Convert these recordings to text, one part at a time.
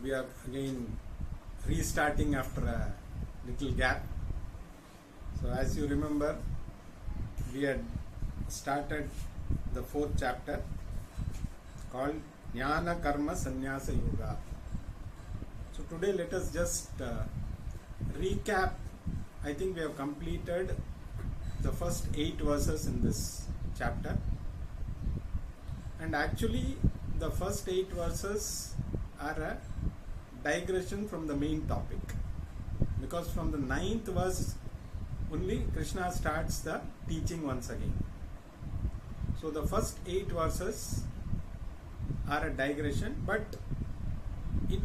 we are again restarting after a little gap. So as you remember, we had started the 4th chapter called Jnana Karma Sannyasa Yoga. So today let us just recap. I think we have completed the first 8 verses in this chapter, and actually the first 8 verses are a digression from the main topic, because from the 9th verse only Krishna starts the teaching once again. So the first 8 verses are a digression, but it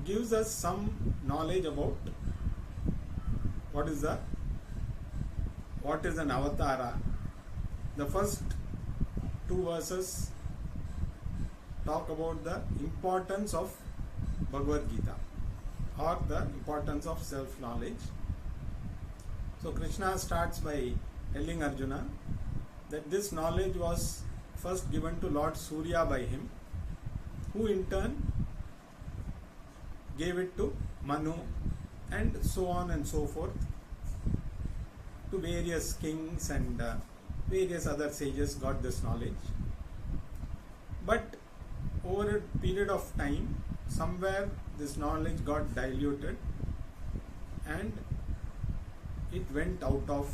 gives us some knowledge about what is an avatara. The first 2 verses talk about the importance of Bhagavad Gita, or the importance of self-knowledge. So Krishna starts by telling Arjuna that this knowledge was first given to Lord Surya by him, who in turn gave it to Manu, and so on and so forth, to various kings and various other sages got this knowledge. But over a period of time, somewhere this knowledge got diluted and it went out of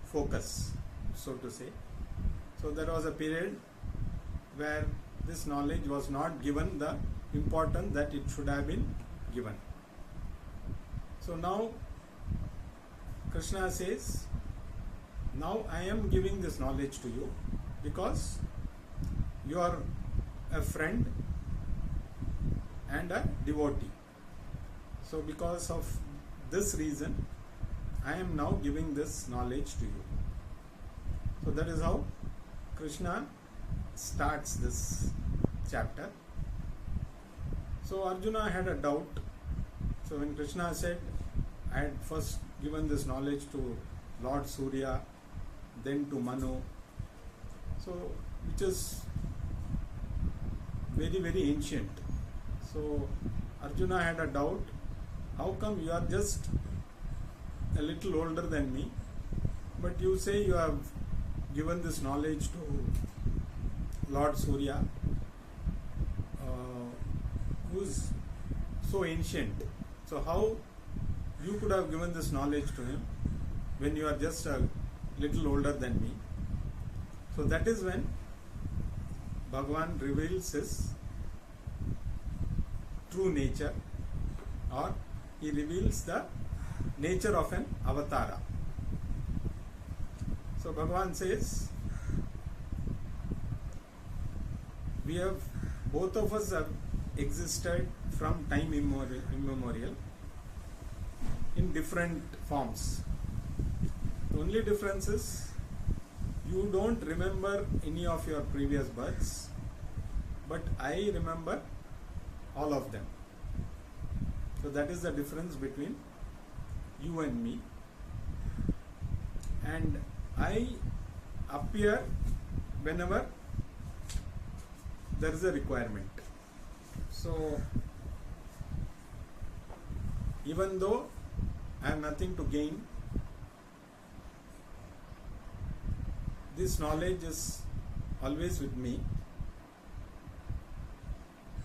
focus, so to say. So there was a period where this knowledge was not given the importance that it should have been given. So now Krishna says, now I am giving this knowledge to you because you are a friend and a devotee. So because of this reason, I am now giving this knowledge to you. So that is how Krishna starts this chapter. So Arjuna had a doubt. So when Krishna said, I had first given this knowledge to Lord Surya, then to Manu, so which is very, very ancient. So Arjuna had a doubt, how come you are just a little older than me, but you say you have given this knowledge to Lord Surya, who's so ancient. So how you could have given this knowledge to him when you are just a little older than me? So that is when Bhagavan reveals his true nature, or he reveals the nature of an avatara. So Bhagavan says, both of us have existed from time immemorial in different forms. The only difference is you don't remember any of your previous births, but I remember all of them. So that is the difference between you and me. And I appear whenever there is a requirement. So even though I have nothing to gain, this knowledge is always with me,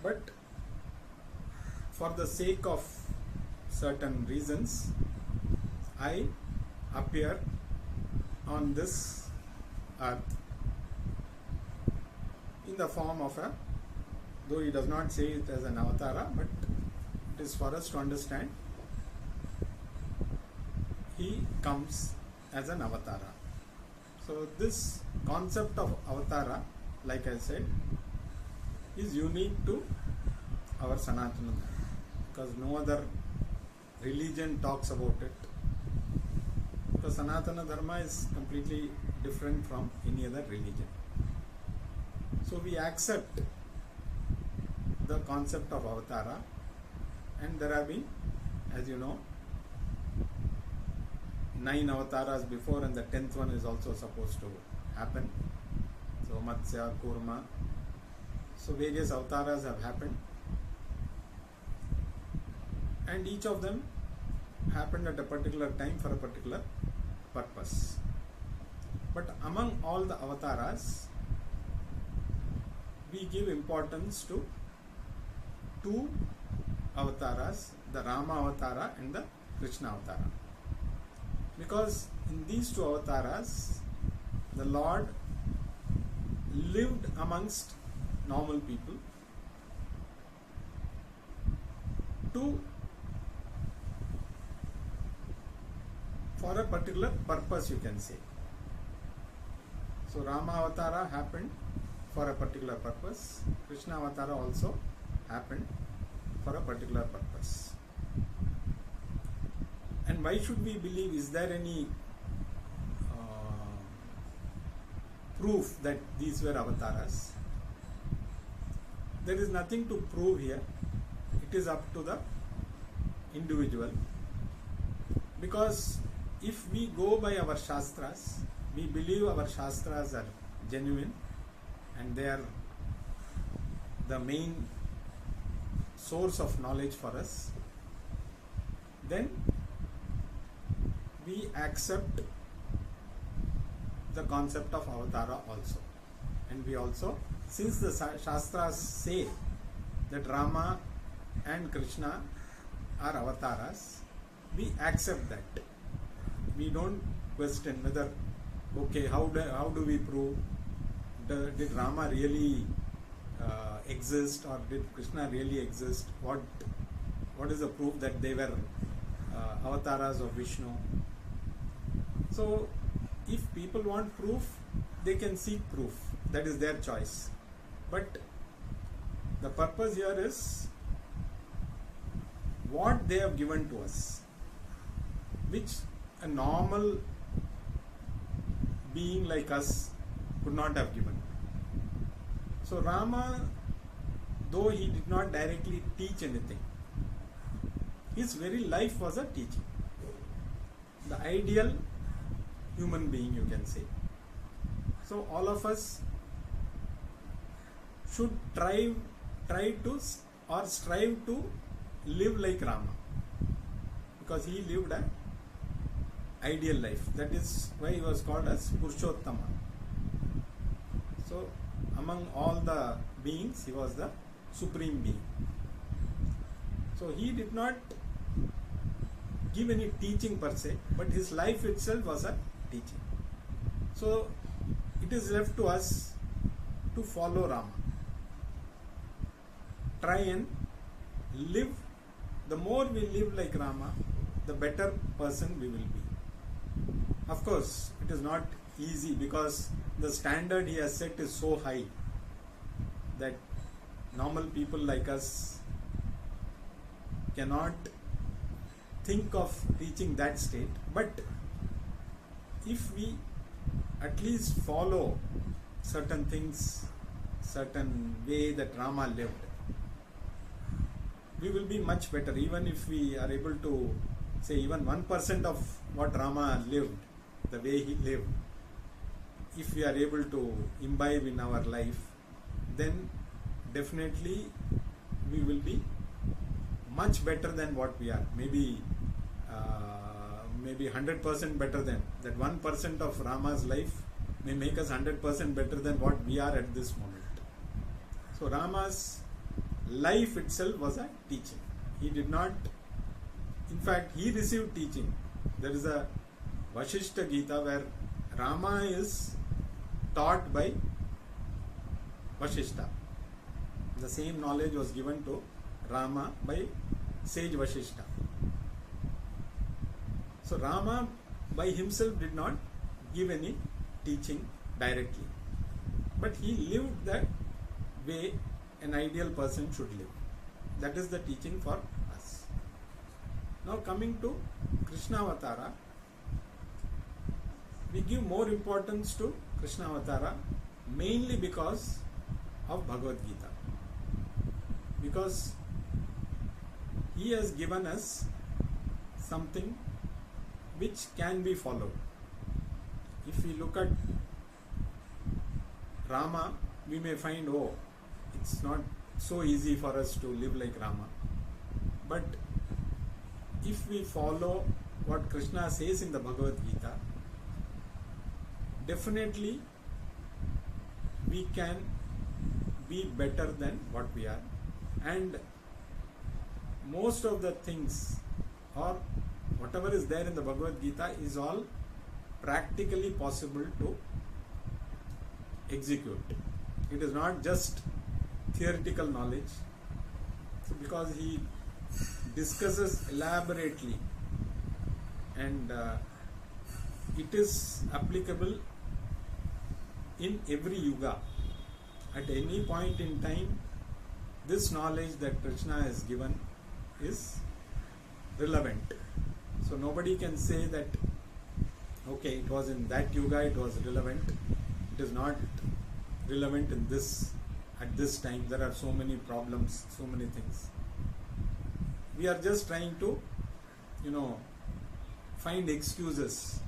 but for the sake of certain reasons, I appear on this earth in the form of though he does not say it as an avatara, but it is for us to understand, he comes as an avatara. So this concept of avatara, like I said, is unique to our Sanatana Dharma, because no other religion talks about it. Because Sanatana Dharma is completely different from any other religion. So we accept the concept of avatara, and there have been, as you know, 9 avataras before, and the 10th one is also supposed to happen. So Matsya, Kurma. So various avatars have happened. and each of them happened at a particular time for a particular purpose. But among all the avatars, we give importance to two avatars, the Rama avatara and the Krishna avatara. Because in these two avatars, the Lord lived amongst normal people for a particular purpose, you can say. So Rama avatara happened for a particular purpose. Krishna avatara also happened for a particular purpose. And why should we believe? Is there any proof that these were avatars? There is nothing to prove here. It is up to the individual. Because if we go by our shastras, we believe our shastras are genuine and they are the main source of knowledge for us, then we accept the concept of avatara also. And we also, since the shastras say that Rama and Krishna are avatars, we accept that. We don't question whether, okay, how do we prove? Did Rama really exist, or did Krishna really exist? What is the proof that they were avatars of Vishnu? So if people want proof, they can seek proof. That is their choice. But the purpose here is what they have given to us, which a normal being like us could not have given. So Rama, though he did not directly teach anything, his very life was a teaching. The ideal human being, you can say. So all of us should try to or strive to live like Rama, because he lived an ideal life. That is why he was called as Purushottama. So among all the beings, he was the supreme being. So he did not give any teaching per se, but his life itself was a teaching. So it is left to us to follow Rama. Try and live. The more we live like Rama, the better person we will be. Of course, it is not easy, because the standard he has set is so high that normal people like us cannot think of reaching that state. But if we at least follow certain things, certain way that Rama lived, we will be much better. Even if we are able to say even 1% of what Rama lived, the way he lived, if we are able to imbibe in our life, then definitely we will be much better than what we are. Maybe 100% better than that. 1% of Rama's life may make us 100% better than what we are at this moment. So Rama's life itself was a teaching. He did not, in fact, he received teaching. There is a Vasishtha Gita where Rama is taught by Vasishtha. The same knowledge was given to Rama by sage Vasishtha. So Rama by himself did not give any teaching directly, but he lived that way an ideal person should live. That is the teaching for us. Now coming to Krishna Avatara, we give more importance to Krishna Avatara mainly because of Bhagavad Gita. Because he has given us something which can be followed. If we look at Rama, we may find, oh, it's not so easy for us to live like Rama. But if we follow what Krishna says in the Bhagavad Gita, definitely we can be better than what we are, and most of the things or whatever is there in the Bhagavad Gita is all practically possible to execute. It is not just theoretical knowledge. So because he discusses elaborately, and it is applicable in every yuga. At any point in time, this knowledge that Krishna has given is relevant. So nobody can say that, okay, it was in that yuga, it was relevant. It is not relevant in this, at this time. There are so many problems, so many things. We are just trying to, find excuses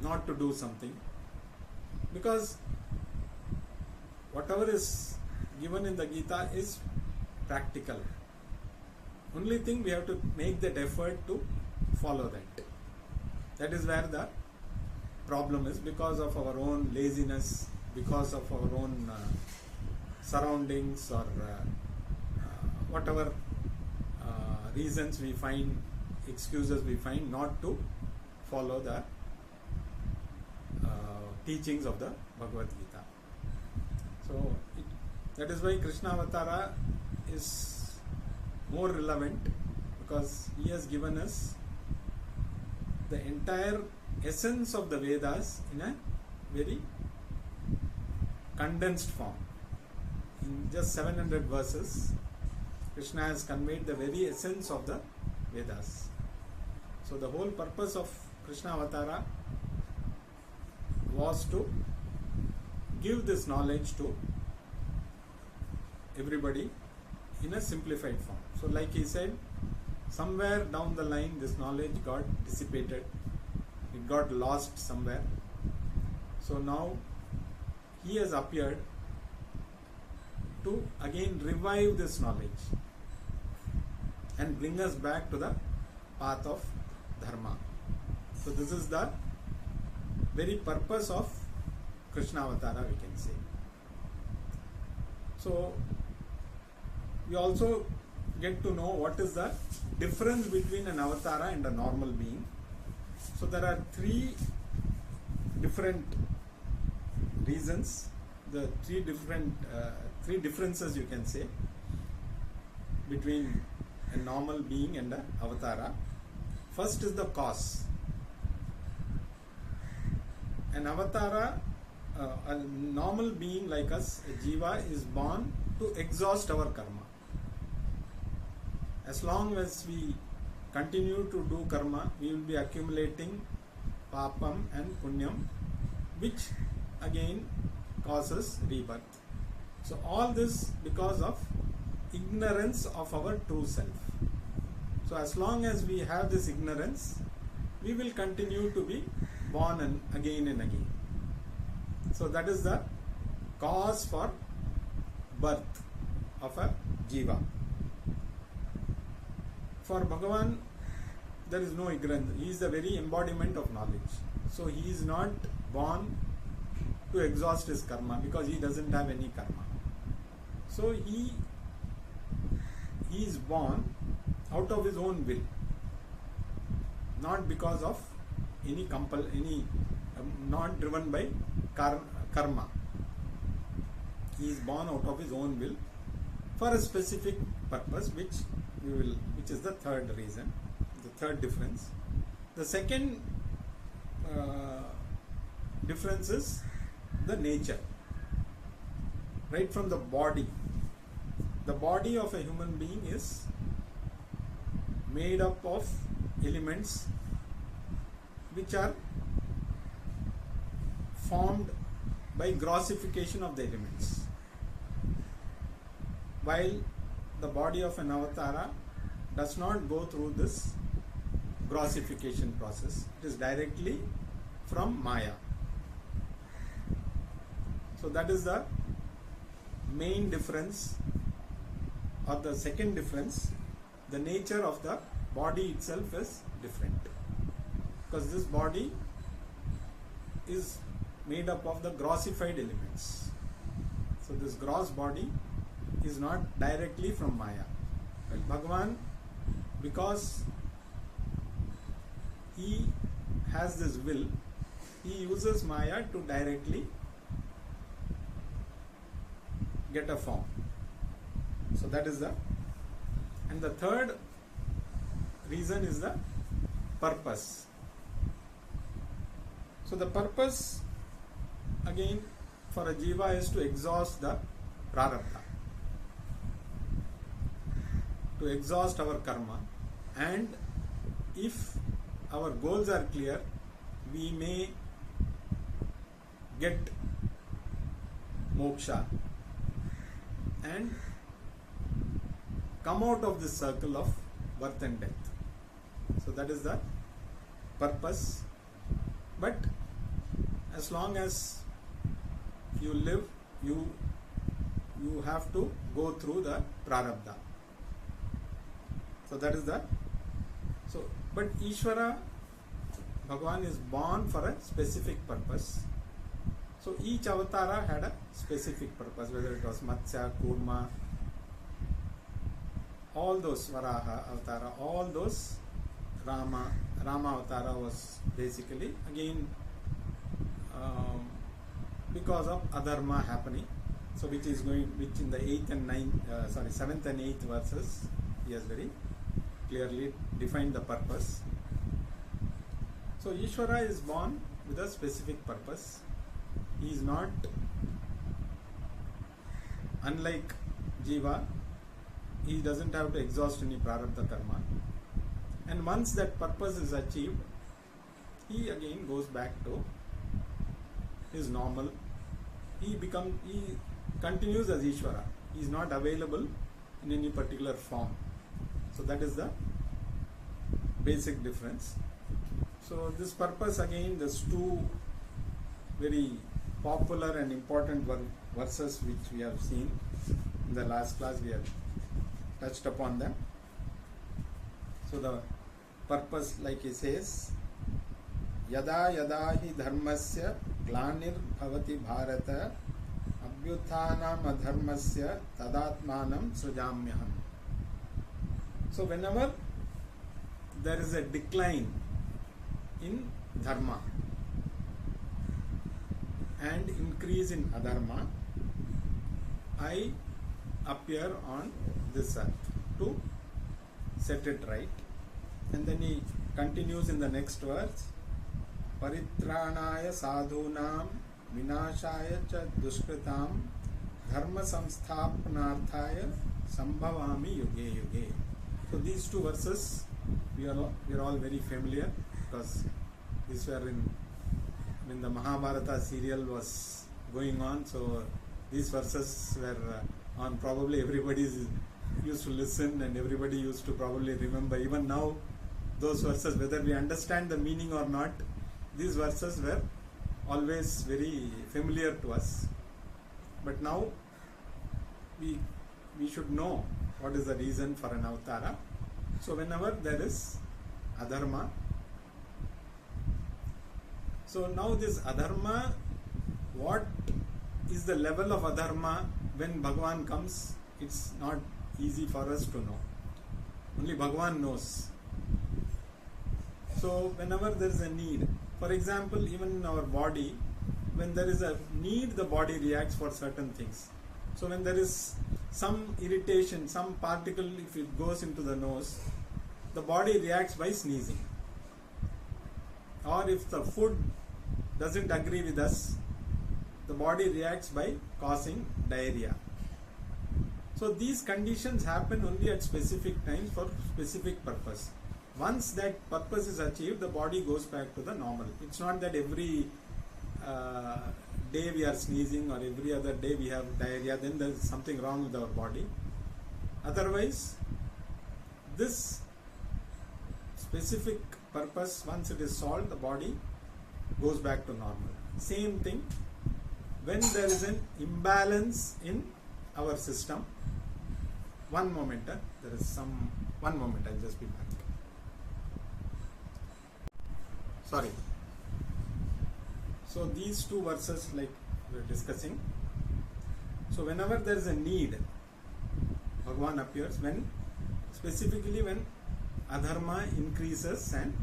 not to do something, because whatever is given in the Gita is practical. Only thing, we have to make that effort to follow that. That is where the problem is, because of our own laziness, because of our own surroundings, or whatever reasons we find, excuses we find not to follow the teachings of the Bhagavad Gita. So that is why Krishna Avatara is more relevant, because he has given us the entire essence of the Vedas in a very condensed form. In just 700 verses, Krishna has conveyed the very essence of the Vedas. So the whole purpose of Krishna Avatara was to give this knowledge to everybody in a simplified form. So like he said, somewhere down the line this knowledge got dissipated, it got lost somewhere. So now he has appeared to again revive this knowledge and bring us back to the path of Dharma. So this is the very purpose of Krishna Avatara, we can say. So we also get to know what is the difference between an avatara and a normal being. So there are three different reasons, the three differences you can say between a normal being and an avatara. First is the cause. An avatara, a normal being like us, a jiva, is born to exhaust our karma. As long as we continue to do karma, we will be accumulating papam and punyam, which again causes rebirth. So all this because of ignorance of our true self. So as long as we have this ignorance, we will continue to be born and again. So that is the cause for birth of a jiva. For Bhagavan, there is no ignorance. He is the very embodiment of knowledge. So he is not born to exhaust his karma, because he doesn't have any karma. So he is born out of his own will, not because of any not driven by karma. He is born out of his own will for a specific purpose, which is the third reason, the third difference. The second difference is the nature. Right from the body. The body of a human being is made up of elements which are formed by grossification of the elements, while the body of an avatara does not go through this grossification process. It is directly from Maya. So that is the main difference, or the second difference, the nature of the body itself is different, because this body is made up of the grossified elements. So this gross body is not directly from Maya. But Bhagavan, because he has this will, he uses Maya to directly get a form. So that is the, and the third reason is the purpose. So the purpose again for a jiva is to exhaust the prarabdha, to exhaust our karma, and if our goals are clear, we may get moksha and come out of this circle of birth and death. So that is the purpose. But as long as you live, you have to go through the prarabdha. So that is the, so but Ishvara, Bhagavan is born for a specific purpose. So each avatara had a specific purpose, whether it was Matsya, Kurma, all those Varaha avatara, all those Rama avatara was basically again because of adharma happening. So which in the 7th and 8th verses he has very clearly defined the purpose. So Ishvara is born with a specific purpose. He is not unlike Jiva. He doesn't have to exhaust any prarabdha karma. And once that purpose is achieved, he again goes back to his normal. He continues as Ishvara. He is not available in any particular form. So that is the basic difference. So this purpose, again, there's two very popular and important verses which we have seen in the last class. We have touched upon them. So the purpose, like he says, Yada yada hi dharmasya glanir bhavati bharata abhyuthanam adharmasya tadatmanam srujamyaham. So whenever there is a decline in dharma and increase in adharma, I appear on this earth to set it right. And then he continues in the next verse, Paritranaya sadhunam vinashaya cha dushkritam dharma samsthapanarthaya sambhavami yuge yuge. So these two verses we are all very familiar, because these were when the Mahabharata serial was going on. So these verses were on, probably everybody used to listen and everybody used to probably remember. Even now, those verses, whether we understand the meaning or not, these verses were always very familiar to us. But now we should know what is the reason for an avatara. So whenever there is adharma, so now this adharma, what is the level of adharma when Bhagavan comes? It's not easy for us to know. Only Bhagavan knows. So whenever there is a need, for example, even in our body, when there is a need, the body reacts for certain things. So when there is some irritation, some particle, if it goes into the nose, the body reacts by sneezing. Or if the food doesn't agree with us, the body reacts by causing diarrhea. So these conditions happen only at specific times for specific purpose. Once that purpose is achieved, the body goes back to the normal. It's not that every day we are sneezing or every other day we have diarrhea, then there is something wrong with our body. Otherwise, this specific purpose, once it is solved, the body goes back to normal. Same thing, when there is an imbalance in our system, one moment, I'll just be back. sorry. So these two verses, like we're discussing, so whenever there is a need, Bhagavan appears, when specifically when adharma increases and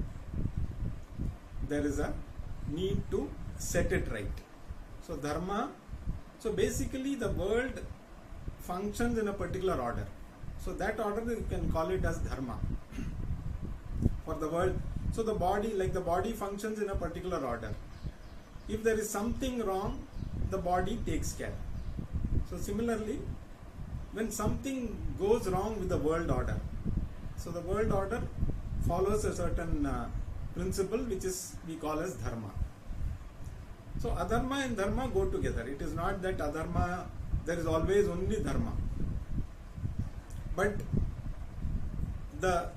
there is a need to set it right. So dharma, so basically the world functions in a particular order. So that order you can call it as dharma for the world. So the body, like the body functions in a particular order. If there is something wrong, the body takes care. So similarly, when something goes wrong with the world order, so the world order follows a certain principle which is we call as dharma. So adharma and dharma go together. It is not that adharma, there is always only dharma. But the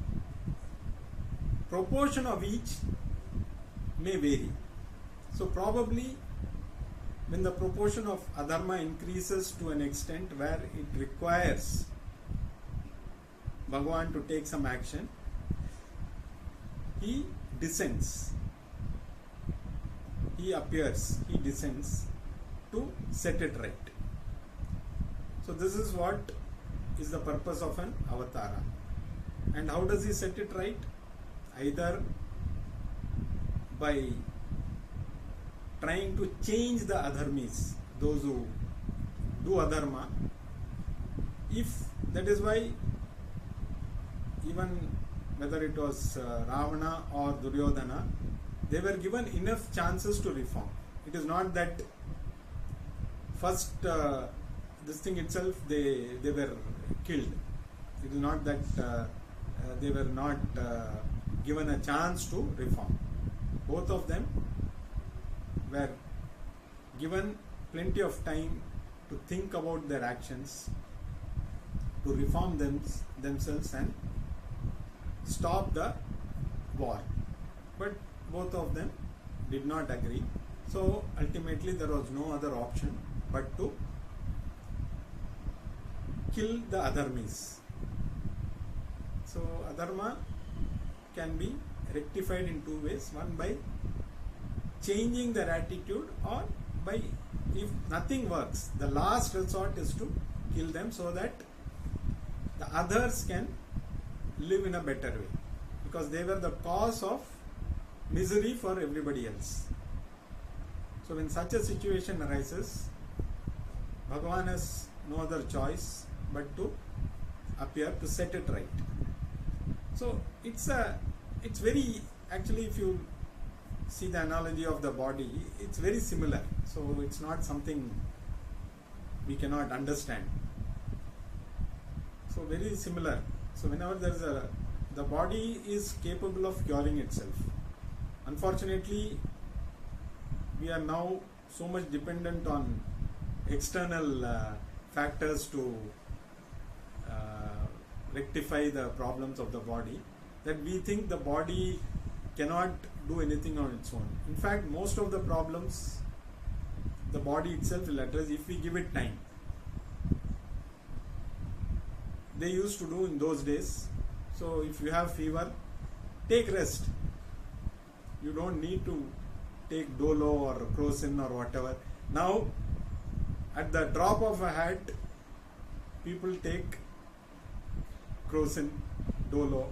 proportion of each may vary. So probably when the proportion of adharma increases to an extent where it requires Bhagavan to take some action, he descends. He appears, he descends to set it right. So this is what is the purpose of an avatara. And how does he set it right? Either by trying to change the adharmis, those who do adharma. If that is why even whether it was Ravana or Duryodhana, they were given enough chances to reform. It is not that first this thing itself they were killed. It is not that they were not given a chance to reform. Both of them were given plenty of time to think about their actions, to reform themselves and stop the war. But both of them did not agree. So ultimately there was no other option but to kill the adharmis. So adharma can be rectified in two ways. One, by changing their attitude, or by, if nothing works, the last resort is to kill them so that the others can live in a better way, because they were the cause of misery for everybody else. So when such a situation arises, Bhagavan has no other choice but to appear to set it right. So it's very, actually if you see the analogy of the body, it's very similar. So it's not something we cannot understand. So very similar. So whenever there is the body is capable of curing itself. Unfortunately, we are now so much dependent on external factors to rectify the problems of the body, that we think the body cannot do anything on its own. In fact, most of the problems the body itself will address if we give it time. They used to do in those days. So if you have fever, take rest. You don't need to take Dolo or Crocin or whatever. Now, at the drop of a hat, people take Crocin, Dolo.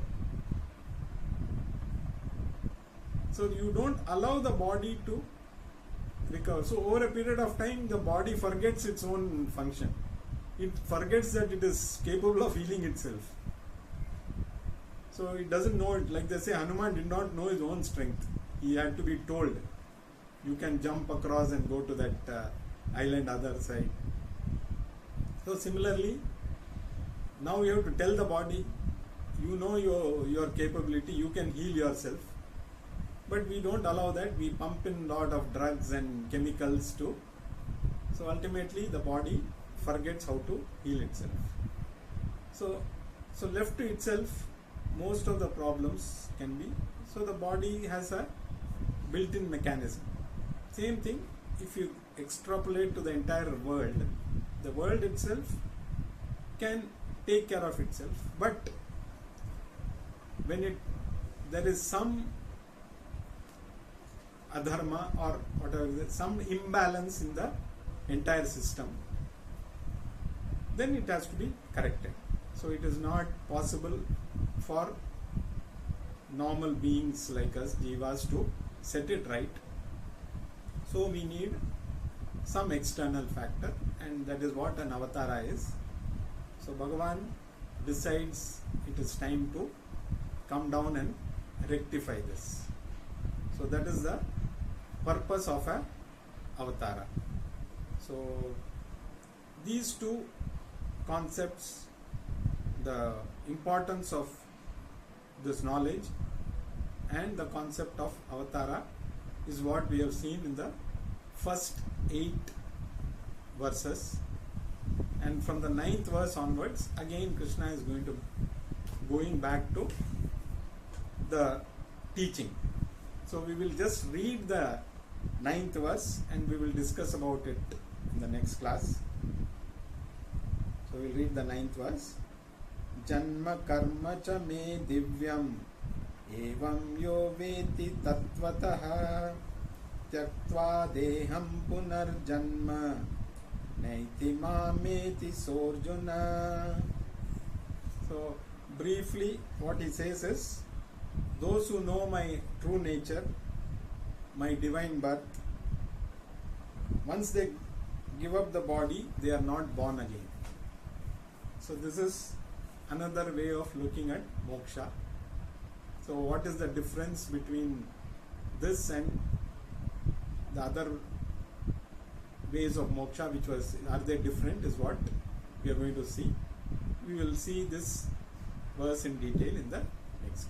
So you don't allow the body to recover. So over a period of time, the body forgets its own function. It forgets that it is capable of healing itself. So it doesn't know it. Like they say, Hanuman did not know his own strength. He had to be told, you can jump across and go to that island other side. So similarly, now you have to tell the body, you know your capability, you can heal yourself. But we don't allow that. We pump in a lot of drugs and chemicals too. So ultimately the body forgets how to heal itself. So left to itself, most of the problems can be. So the body has a built-in mechanism. Same thing, if you extrapolate to the entire world, the world itself can take care of itself. But when there is some adharma or whatever, some imbalance in the entire system, then it has to be corrected. So it is not possible for normal beings like us, jivas, to set it right. So we need some external factor, and that is what an avatara is. So Bhagavan decides it is time to come down and rectify this. So that is the purpose of a avatara. So these two concepts, the importance of this knowledge and the concept of avatara, is what we have seen in the first 8 verses. And from the 9th verse onwards, again Krishna is going back to the teaching. So we will just read the 9th verse and we will discuss about it in the next class. So we will read the 9th verse. Janma karma cha me divyam evam yo veti tattvataha tyaktva deham punarjanma naiti mameti sorjuna. So briefly what he says is, those who know my true nature, my divine birth, once they give up the body, they are not born again. So this is another way of looking at moksha. So what is the difference between this and the other ways of moksha, which was, are they different, is what we are going to see. We will see this verse in detail in the next